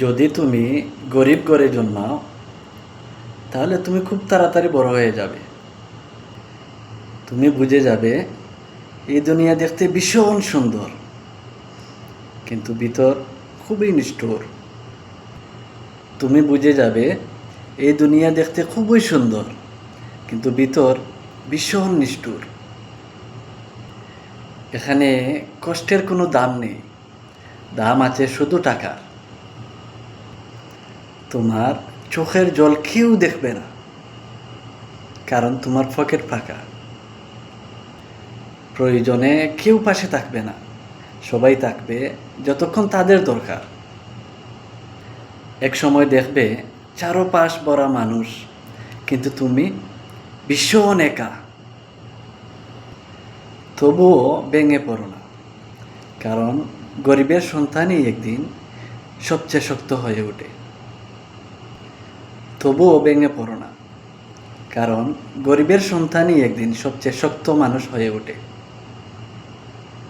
যদি তুমি গরিব ঘরে জন্মাও তাহলে তুমি খুব তাড়াতাড়ি বড় হয়ে যাবে। তুমি বুঝে যাবে এই দুনিয়া দেখতে ভীষণ সুন্দর, কিন্তু ভিতর খুবই নিষ্ঠুর। তুমি বুঝে যাবে এই দুনিয়া দেখতে খুবই সুন্দর, কিন্তু ভিতর ভীষণ নিষ্ঠুর। এখানে কষ্টের কোনো দাম নেই, দাম আছে শুধু টাকার। তোমার চোখের জল কেউ দেখবে না, কারণ তোমার পকেট ফাঁকা। প্রয়োজনে কেউ পাশে থাকবে না, সবাই থাকবে যতক্ষণ তাদের দরকার। এক সময় দেখবে চারপাশ ভরা মানুষ, কিন্তু তুমি ভীষণ একা। তবুও ভেঙে পড়ো না, কারণ গরিবের সন্তানই একদিন সবচেয়ে শক্ত হয়ে ওঠে। তবুও ভেঙে পড়ো না, কারণ গরিবের সন্তানই একদিন সবচেয়ে শক্ত মানুষ হয়ে ওঠে।